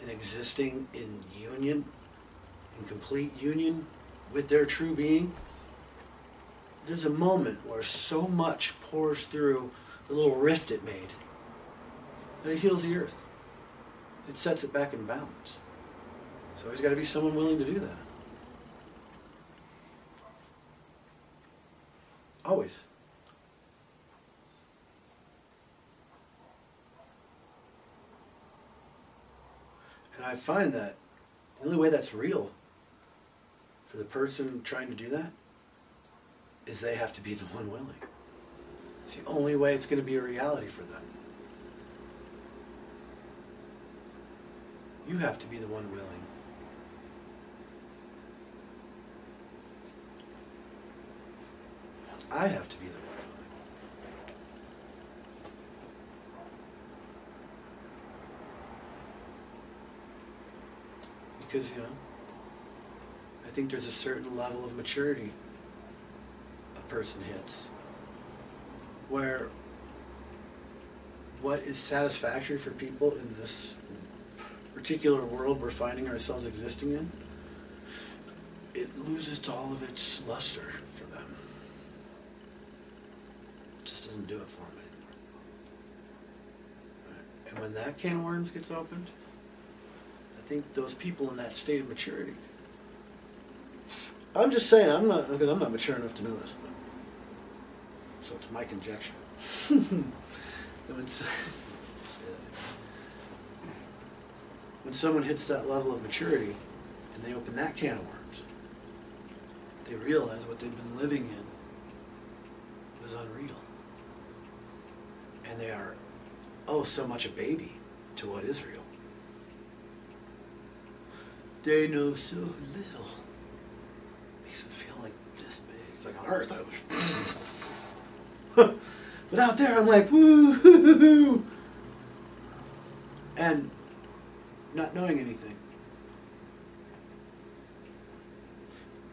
and existing in union, in complete union with their true being, there's a moment where so much pours through the little rift it made that it heals the earth. It sets it back in balance. So there's got to be someone willing to do that. Always. And I find that the only way that's real for the person trying to do that is they have to be the one willing. It's the only way it's going to be a reality for them. You have to be the one willing. I have to be the one willing. Because, you know, I think there's a certain level of maturity a person hits where what is satisfactory for people in this particular world we're finding ourselves existing in, it loses to all of its luster for them. It just doesn't do it for them anymore. Right? And when that can of worms gets opened, I think those people in that state of maturity, I'm just saying, because I'm not mature enough to know this, but, so it's my conjecture. When someone hits that level of maturity and they open that can of worms, they realize what they've been living in was unreal. And they are, oh, so much a baby to what is real. They know so little. Makes them feel like this big. It's like on Earth, I was. But out there, I'm like, woo-hoo-hoo-hoo. And not knowing anything.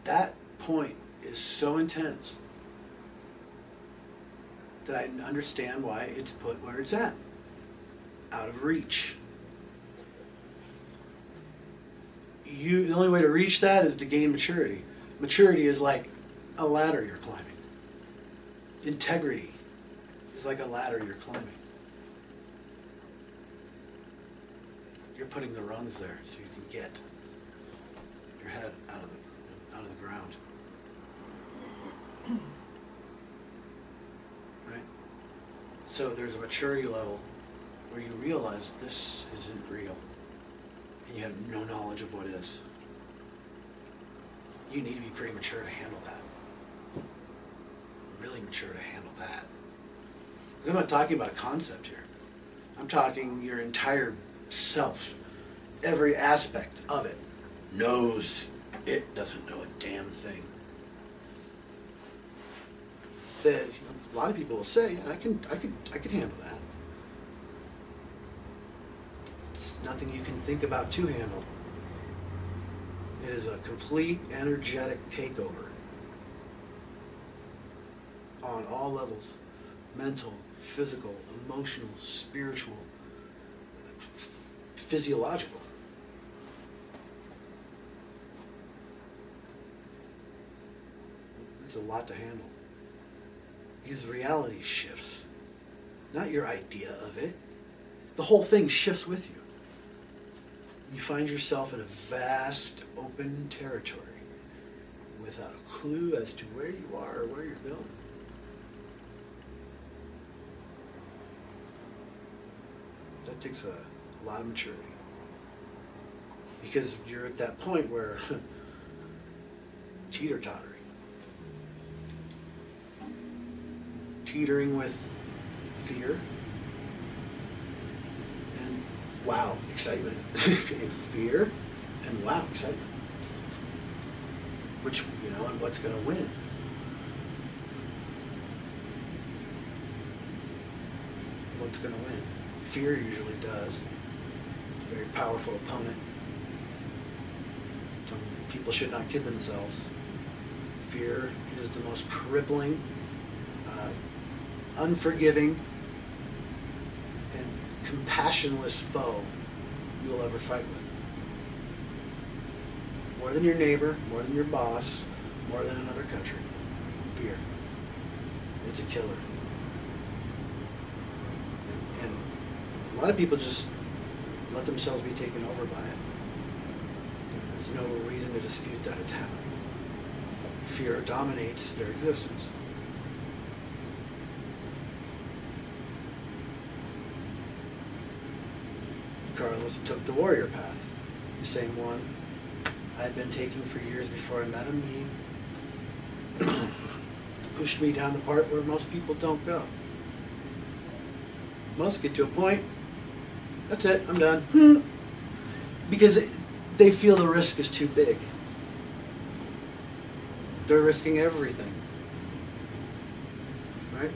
That point is so intense that I understand why it's put where it's at. Out of reach. The only way to reach that is to gain maturity. Maturity is like a ladder you're climbing. Integrity is like a ladder you're climbing. You're putting the rungs there so you can get your head out of the ground. Right? So there's a maturity level where you realize this isn't real. And you have no knowledge of what is. You need to be pretty mature to handle that. Really mature to handle that. Because I'm not talking about a concept here. I'm talking your entire self. Every aspect of it knows it doesn't know a damn thing. That, a lot of people will say, I could handle that. Nothing you can think about to handle. It is a complete energetic takeover on all levels. Mental, physical, emotional, spiritual, physiological. It's a lot to handle. Because reality shifts. Not your idea of it. The whole thing shifts with you. You find yourself in a vast, open territory without a clue as to where you are or where you're going. That takes a lot of maturity. Because you're at that point where teeter-tottering. Teetering with fear. Wow, excitement. And fear and wow, excitement. Which, and what's going to win? What's going to win? Fear usually does. It's a very powerful opponent. People should not kid themselves. Fear is the most crippling, unforgiving, compassionless foe you will ever ever fight with. More than your neighbor, more than your boss, more than another country. Fear. It's a killer. And a lot of people just let themselves be taken over by it. There's no reason to dispute that it's happening. Fear dominates their existence. Carlos took the warrior path, the same one I'd been taking for years before I met him. He pushed me down the part where most people don't go. Most get to a point, that's it, I'm done. Because they feel the risk is too big. They're risking everything. Right?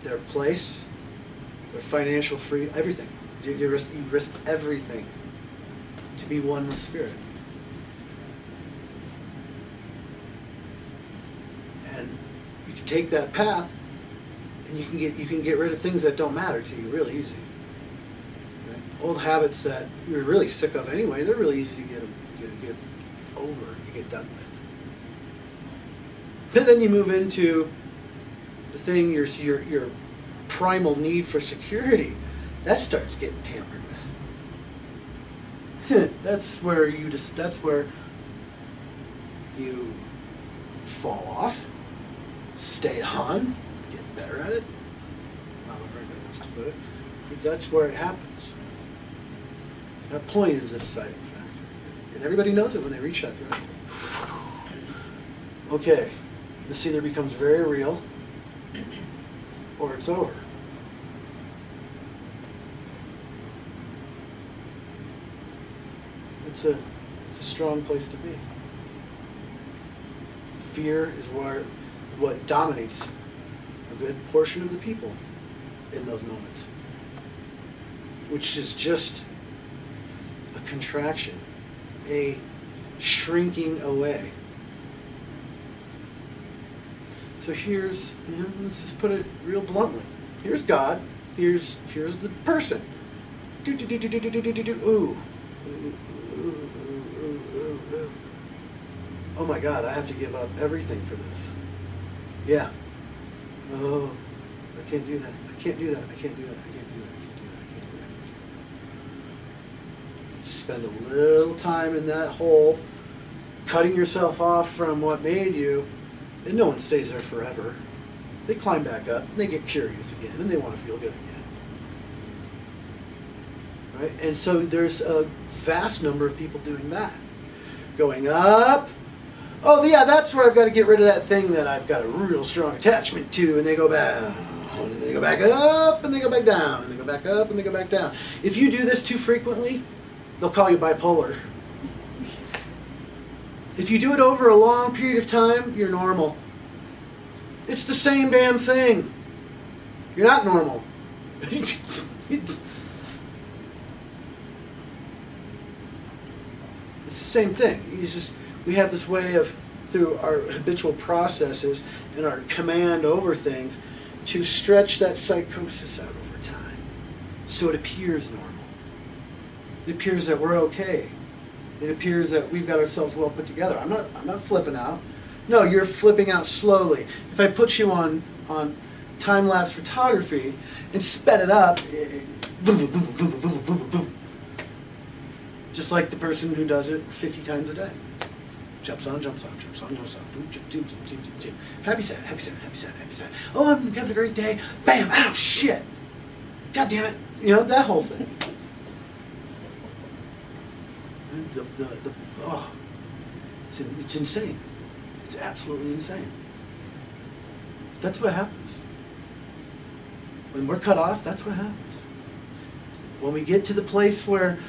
Their place, their financial freedom, everything. You risk everything to be one with Spirit. And you can take that path, and you can get rid of things that don't matter to you real easy. Right? Old habits that you're really sick of anyway, they're really easy to get over, to get done with. But then you move into the thing, your primal need for security. That starts getting tampered with. That's where you fall off, stay on, get better at it. However everybody wants to put it. That's where it happens. That point is a deciding factor. And everybody knows it when they reach that threshold. Okay, this either becomes very real or it's over. It's a strong place to be. Fear is what dominates a good portion of the people in those moments, which is just a contraction, a shrinking away. So here's, let's just put it real bluntly. Here's God. Here's the person. Ooh. Oh my God, I have to give up everything for this. Yeah. Oh, I can't do that. I can't do that. I can't do that. I can't do that. I can't do that. I can't do that. Spend a little time in that hole, cutting yourself off from what made you, and no one stays there forever. They climb back up, and they get curious again, and they want to feel good again. Right? And so there's a vast number of people doing that. Going up. Oh, yeah, that's where I've got to get rid of that thing that I've got a real strong attachment to, and they go back, and they go back up, and they go back down, and they go back up, and they go back down. If you do this too frequently, they'll call you bipolar. If you do it over a long period of time, you're normal. It's the same damn thing. You're not normal. It's the same thing. We have this way of, through our habitual processes and our command over things, to stretch that psychosis out over time. So it appears normal. It appears that we're okay. It appears that we've got ourselves well put together. I'm not flipping out. No, you're flipping out slowly. If I put you on time-lapse photography and sped it up, boom, boom, boom, boom, boom, boom, boom, boom. Just like the person who does it 50 times a day. Jumps on, jumps off, jumps on, jumps off. Happy, sad, happy, sad, happy, sad, happy, sad. Oh, I'm having a great day. Bam! Ow, shit! God damn it! You know, that whole thing. It's insane. It's absolutely insane. That's what happens. When we're cut off, that's what happens. When we get to the place where